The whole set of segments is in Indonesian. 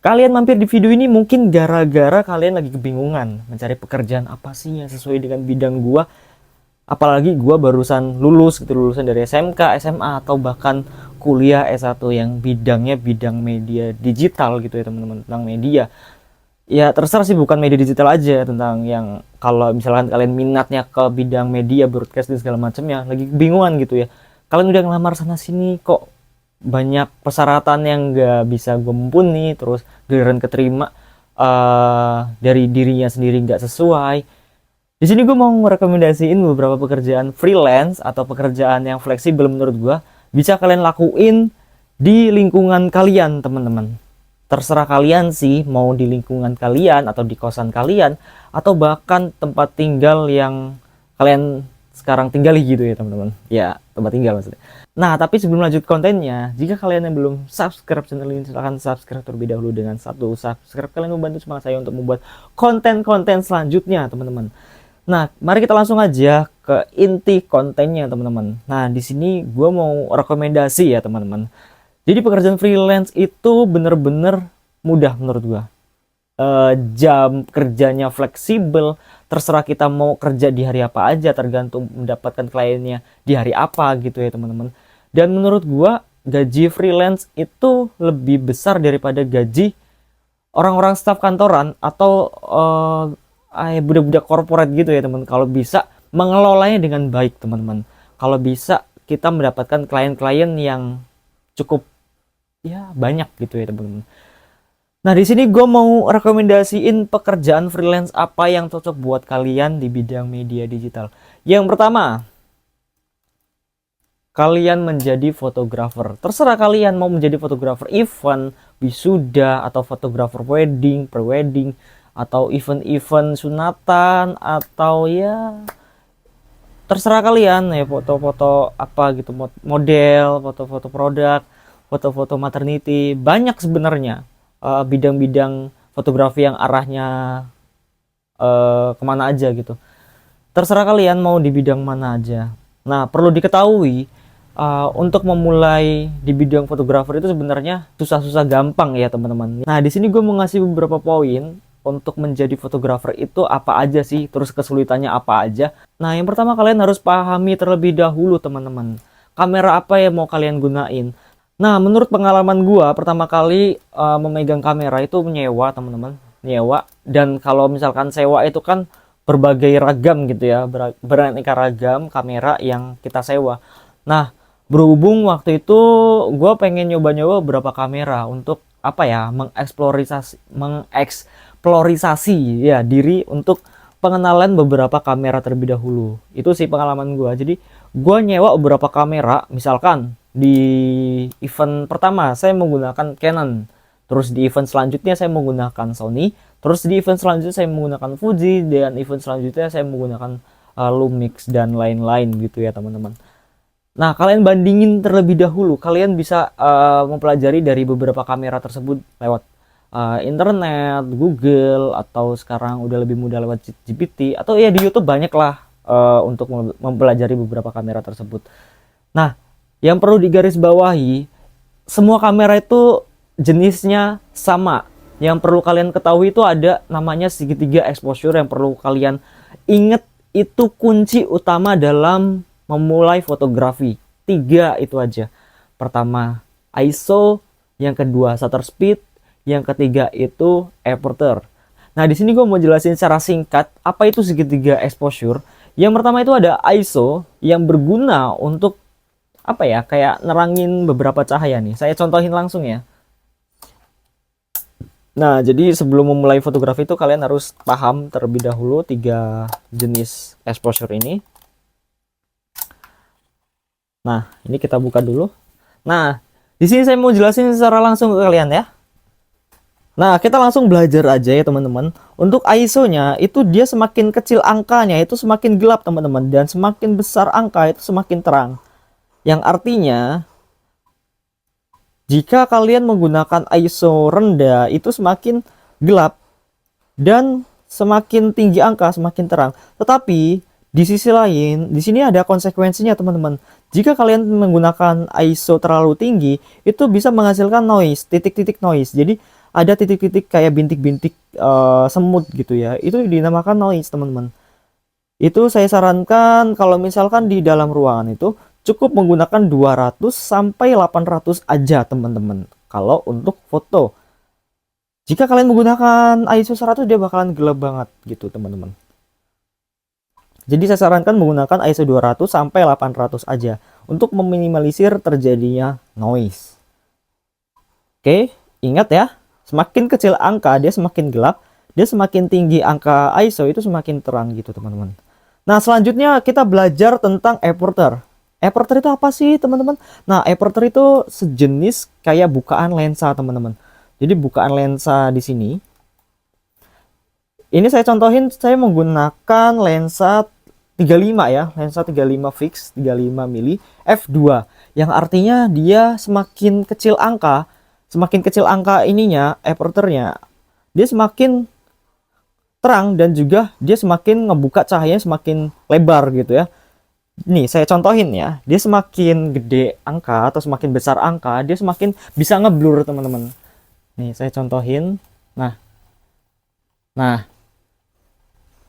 Kalian mampir di video ini mungkin gara-gara kalian lagi kebingungan mencari pekerjaan apa sih yang sesuai dengan bidang gua. Apalagi gua barusan lulus gitu, lulusan dari SMK, SMA atau bahkan kuliah S1 yang bidangnya bidang media digital gitu ya teman-teman, tentang media. Ya terserah sih, bukan media digital aja, tentang yang kalau misalkan kalian minatnya ke bidang media, broadcast dan segala macamnya, lagi kebingungan gitu ya. Kalian udah ngelamar sana sini kok banyak persyaratan yang nggak bisa gue mumpuni, terus giliran keterima dari dirinya sendiri nggak sesuai. Di sini gue mau merekomendasiin beberapa pekerjaan freelance atau pekerjaan yang fleksibel menurut gue bisa kalian lakuin di lingkungan kalian teman-teman. Terserah kalian sih mau di lingkungan kalian atau di kosan kalian atau bahkan tempat tinggal yang kalian sekarang tinggali gitu ya teman-teman. Ya, tempat tinggal maksudnya. Nah, tapi sebelum lanjut kontennya, jika kalian yang belum subscribe channel ini, silahkan subscribe terlebih dahulu. Dengan satu subscribe kalian membantu semangat saya untuk membuat konten-konten selanjutnya teman-teman. Nah, mari kita langsung aja ke inti kontennya teman-teman. Nah, di sini gue mau rekomendasi ya teman-teman. Jadi pekerjaan freelance itu bener-bener mudah menurut gua. Jam kerjanya fleksibel, terserah kita mau kerja di hari apa aja, tergantung mendapatkan kliennya di hari apa gitu ya teman-teman. Dan menurut gua gaji freelance itu lebih besar daripada gaji orang-orang staf kantoran atau budak-budak korporat gitu ya teman. Kalau bisa mengelolanya dengan baik teman-teman. Kalau bisa kita mendapatkan klien-klien yang cukup ya banyak gitu ya teman-teman. Nah di sini gue mau rekomendasiin pekerjaan freelance apa yang cocok buat kalian di bidang media digital. Yang pertama, kalian menjadi fotografer. Terserah kalian mau menjadi fotografer event, wisuda, atau fotografer wedding, pre-wedding, atau event-event sunatan, atau ya terserah kalian ya, foto-foto apa gitu, model, foto-foto produk, foto-foto maternity. Banyak sebenarnya bidang-bidang fotografi yang arahnya kemana aja gitu. Terserah kalian mau di bidang mana aja. Nah, perlu diketahui untuk memulai di bidang fotografer itu sebenarnya susah-susah gampang ya teman-teman. Nah, di sini gue mau ngasih beberapa poin untuk menjadi fotografer itu apa aja sih, terus kesulitannya apa aja. Nah, yang pertama kalian harus pahami terlebih dahulu teman-teman, kamera apa yang mau kalian gunain. Nah, menurut pengalaman gua pertama kali memegang kamera itu nyewa, teman-teman. Nyewa, dan kalau misalkan sewa itu kan berbagai ragam gitu ya, beraneka ragam kamera yang kita sewa. Nah, berhubung waktu itu gua pengen nyoba-nyoba beberapa kamera untuk apa ya, mengeksplorasi ya diri untuk pengenalan beberapa kamera terlebih dahulu. Itu sih pengalaman gua. Jadi gua nyewa beberapa kamera, misalkan di event pertama saya menggunakan Canon, terus di event selanjutnya saya menggunakan Sony, terus di event selanjutnya saya menggunakan Fuji, dan event selanjutnya saya menggunakan Lumix dan lain-lain gitu ya teman-teman. Nah, kalian bandingin terlebih dahulu, kalian bisa mempelajari dari beberapa kamera tersebut lewat internet, Google, atau sekarang udah lebih mudah lewat GPT, atau ya di YouTube banyak lah untuk mempelajari beberapa kamera tersebut. Nah, yang perlu digarisbawahi, semua kamera itu jenisnya sama. Yang perlu kalian ketahui itu ada namanya segitiga exposure yang perlu kalian ingat, itu kunci utama dalam memulai fotografi. 3 itu aja. Pertama, ISO, yang kedua shutter speed, yang ketiga itu aperture. Nah, di sini gue mau jelasin secara singkat apa itu segitiga exposure. Yang pertama itu ada ISO yang berguna untuk apa ya, kayak nerangin beberapa cahaya nih. Saya contohin langsung ya. Nah, jadi sebelum memulai fotografi itu kalian harus paham terlebih dahulu 3 jenis exposure ini. Nah, ini kita buka dulu. Nah, di sini saya mau jelasin secara langsung ke kalian ya. Nah, kita langsung belajar aja ya teman-teman. Untuk ISO-nya itu dia semakin kecil angkanya itu semakin gelap teman-teman, dan semakin besar angka itu semakin terang. Yang artinya jika kalian menggunakan ISO rendah itu semakin gelap, dan semakin tinggi angka semakin terang. Tetapi di sisi lain, di sini ada konsekuensinya teman-teman. Jika kalian menggunakan ISO terlalu tinggi, itu bisa menghasilkan noise, titik-titik noise. Jadi ada titik-titik kayak bintik-bintik semut gitu ya, itu dinamakan noise teman-teman. Itu saya sarankan kalau misalkan di dalam ruangan itu cukup menggunakan 200 sampai 800 aja teman-teman kalau untuk foto. Jika kalian menggunakan ISO 100 dia bakalan gelap banget gitu teman-teman. Jadi saya sarankan menggunakan ISO 200 sampai 800 aja untuk meminimalisir terjadinya noise. Oke, ingat ya, semakin kecil angka dia semakin gelap, dia semakin tinggi angka ISO itu semakin terang gitu teman-teman. Nah, selanjutnya kita belajar tentang aperture. Aperture itu apa sih teman-teman? Nah, aperture itu sejenis kayak bukaan lensa teman-teman. Jadi bukaan lensa di sini. Ini saya contohin, saya menggunakan lensa 35 ya, lensa 35 fix 35 mili f2, yang artinya dia semakin kecil angka ininya, aperture-nya, dia semakin terang dan juga dia semakin ngebuka cahayanya semakin lebar gitu ya. Nih saya contohin ya, dia semakin gede angka atau semakin besar angka, dia semakin bisa ngeblur teman-teman. Nih saya contohin, nah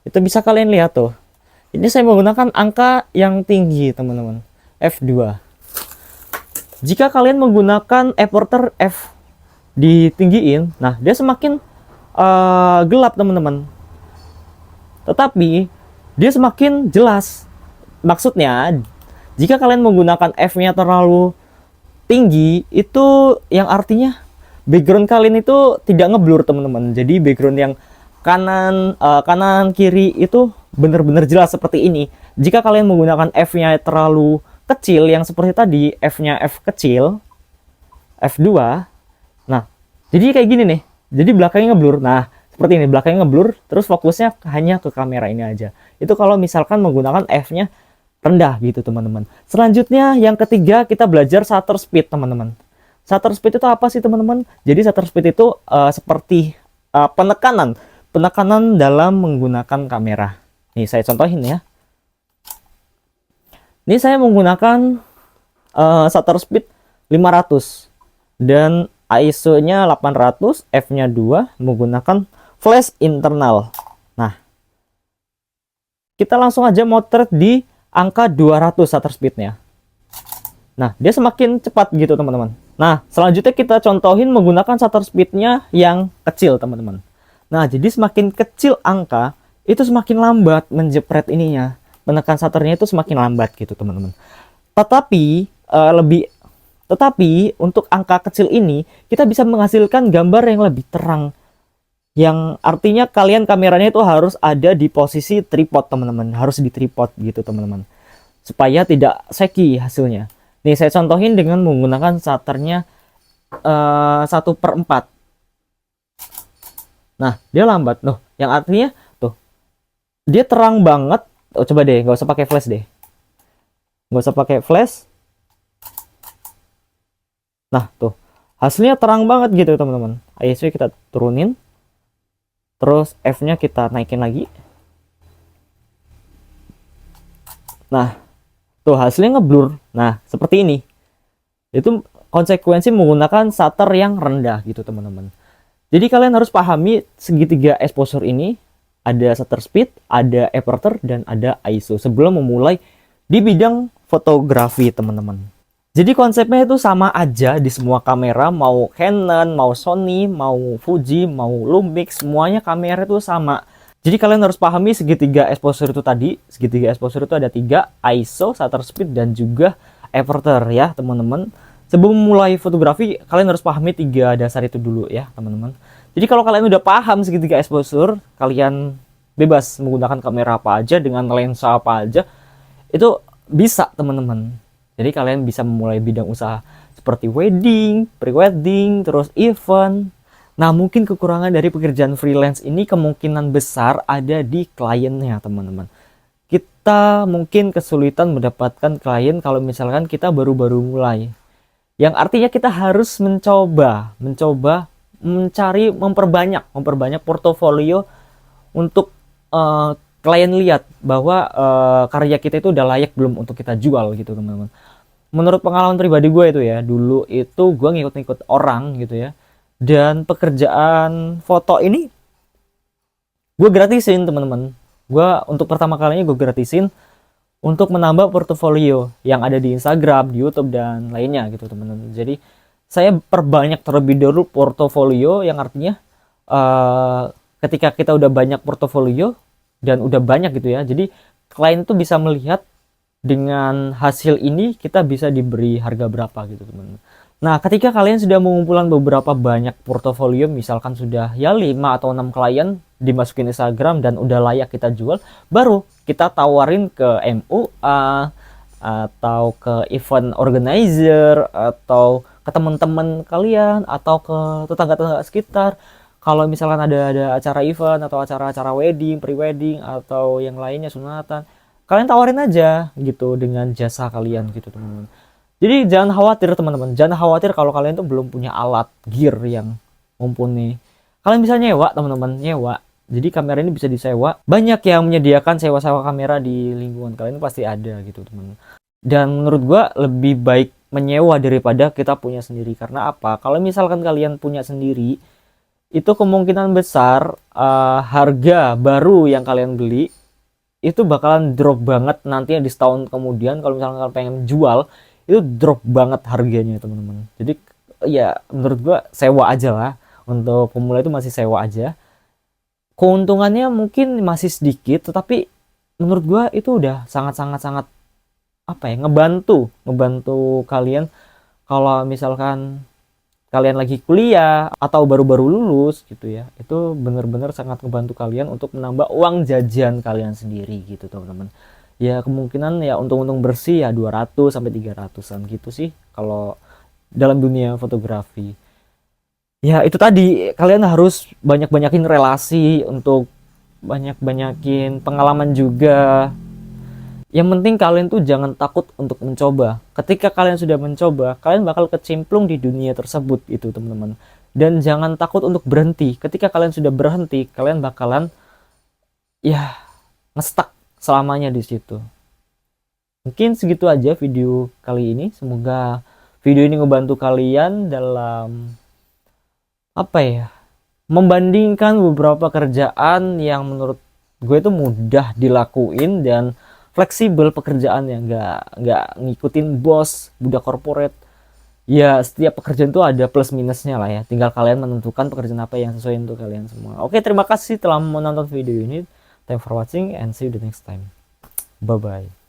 itu bisa kalian lihat tuh. Ini saya menggunakan angka yang tinggi teman-teman, f2. Jika kalian menggunakan aperture f ditinggiin, nah dia semakin gelap teman-teman. Tetapi dia semakin jelas. Maksudnya, jika kalian menggunakan f-nya terlalu tinggi, itu yang artinya background kalian itu tidak ngeblur teman-teman. Jadi background yang kanan kiri itu benar-benar jelas seperti ini. Jika kalian menggunakan f-nya terlalu kecil yang seperti tadi, f-nya f kecil, f2. Nah, jadi kayak gini nih. Jadi belakangnya ngeblur. Nah, seperti ini, belakangnya ngeblur, terus fokusnya hanya ke kamera ini aja. Itu kalau misalkan menggunakan f-nya rendah gitu teman-teman. Selanjutnya yang ketiga kita belajar shutter speed teman-teman. Shutter speed itu apa sih teman-teman? Jadi shutter speed itu seperti penekanan dalam menggunakan kamera. Nih saya contohin ya. Ini saya menggunakan shutter speed 500 dan ISO-nya 800, f-nya 2, menggunakan flash internal. Nah, kita langsung aja motret di angka 200 shutter speed-nya. Nah, dia semakin cepat gitu teman-teman. Nah, selanjutnya kita contohin menggunakan shutter speed-nya yang kecil teman-teman. Nah, jadi semakin kecil angka, itu semakin lambat menjepret ininya. Menekan shutternya itu semakin lambat gitu teman-teman. Tetapi untuk angka kecil ini, kita bisa menghasilkan gambar yang lebih terang. Yang artinya kalian kameranya itu harus ada di posisi tripod teman-teman. Harus di tripod gitu teman-teman. Supaya tidak shaky hasilnya. Nih saya contohin dengan menggunakan shutternya 1/4. Nah dia lambat. Loh, yang artinya tuh dia terang banget. Oh, coba deh, nggak usah pakai flash deh. Nggak usah pakai flash. Nah tuh hasilnya terang banget gitu teman-teman. ISO kita turunin. Terus F-nya kita naikin lagi. Nah, tuh hasilnya ngeblur. Nah, seperti ini. Itu konsekuensi menggunakan shutter yang rendah gitu teman-teman. Jadi kalian harus pahami segitiga exposure ini. Ada shutter speed, ada aperture, dan ada ISO. Sebelum memulai di bidang fotografi teman-teman. Jadi konsepnya itu sama aja di semua kamera, mau Canon, mau Sony, mau Fuji, mau Lumix, semuanya kamera itu sama. Jadi kalian harus pahami segitiga exposure itu tadi. Segitiga exposure itu ada 3, ISO, shutter speed, dan juga aperture ya teman-teman. Sebelum mulai fotografi, kalian harus pahami 3 dasar itu dulu ya teman-teman. Jadi kalau kalian udah paham segitiga exposure, kalian bebas menggunakan kamera apa aja, dengan lensa apa aja, itu bisa teman-teman. Jadi kalian bisa memulai bidang usaha seperti wedding, pre-wedding, terus event. Nah mungkin kekurangan dari pekerjaan freelance ini kemungkinan besar ada di kliennya teman-teman. Kita mungkin kesulitan mendapatkan klien kalau misalkan kita baru-baru mulai. Yang artinya kita harus mencoba mencari, memperbanyak portofolio untuk klien lihat bahwa karya kita itu udah layak belum untuk kita jual gitu teman-teman. Menurut pengalaman pribadi gue itu ya, dulu itu gue ngikut-ngikut orang gitu ya. Dan pekerjaan foto ini gue gratisin teman-teman. Gue untuk pertama kalinya gue gratisin untuk menambah portofolio yang ada di Instagram, di YouTube dan lainnya gitu teman-teman. Jadi saya perbanyak terlebih dahulu portofolio, yang artinya ketika kita udah banyak portofolio dan udah banyak gitu ya, jadi klien tuh bisa melihat dengan hasil ini kita bisa diberi harga berapa gitu teman-teman. Nah, ketika kalian sudah mengumpulkan beberapa banyak portofolio, misalkan sudah ya 5 atau 6 klien dimasukin Instagram dan udah layak kita jual, baru kita tawarin ke MUA atau ke event organizer atau ke teman-teman kalian atau ke tetangga-tetangga sekitar. Kalau misalkan ada acara event atau acara-acara wedding, pre-wedding atau yang lainnya sunatan, kalian tawarin aja gitu dengan jasa kalian gitu teman-teman. Jadi jangan khawatir teman-teman, jangan khawatir kalau kalian tuh belum punya alat gear yang mumpuni. Kalian bisa nyewa teman-teman, nyewa. Jadi kamera ini bisa disewa. Banyak yang menyediakan sewa-sewa kamera di lingkungan kalian pasti ada gitu teman. Dan menurut gua lebih baik menyewa daripada kita punya sendiri. Karena apa? Kalau misalkan kalian punya sendiri, itu kemungkinan besar harga baru yang kalian beli itu bakalan drop banget nantinya di setahun kemudian. Kalau misalkan kalian pengen jual, itu drop banget harganya teman-teman. Jadi ya menurut gua sewa aja lah, untuk pemula itu masih sewa aja. Keuntungannya mungkin masih sedikit, tetapi menurut gua itu udah sangat apa ya, ngebantu kalian kalau misalkan kalian lagi kuliah atau baru-baru lulus gitu ya. Itu bener-bener sangat ngebantu kalian untuk menambah uang jajan kalian sendiri gitu teman-teman. Ya kemungkinan ya untung-untung bersih ya 200 sampai 300-an gitu sih kalau dalam dunia fotografi. Ya itu tadi, kalian harus banyak-banyakin relasi, untuk banyak-banyakin pengalaman juga. Yang penting kalian tuh jangan takut untuk mencoba. Ketika kalian sudah mencoba, kalian bakal kecemplung di dunia tersebut itu teman-teman. Dan jangan takut untuk berhenti. Ketika kalian sudah berhenti, kalian bakalan ya ngestak selamanya di situ. Mungkin segitu aja video kali ini. Semoga video ini ngebantu kalian dalam apa ya, membandingkan beberapa kerjaan yang menurut gue itu mudah dilakuin dan fleksibel pekerjaannya, nggak ngikutin bos, budak korporat. Ya setiap pekerjaan itu ada plus minusnya lah ya, tinggal kalian menentukan pekerjaan apa yang sesuai untuk kalian semua. Oke, terima kasih telah menonton video ini. Thanks for watching and see you the next time. Bye bye.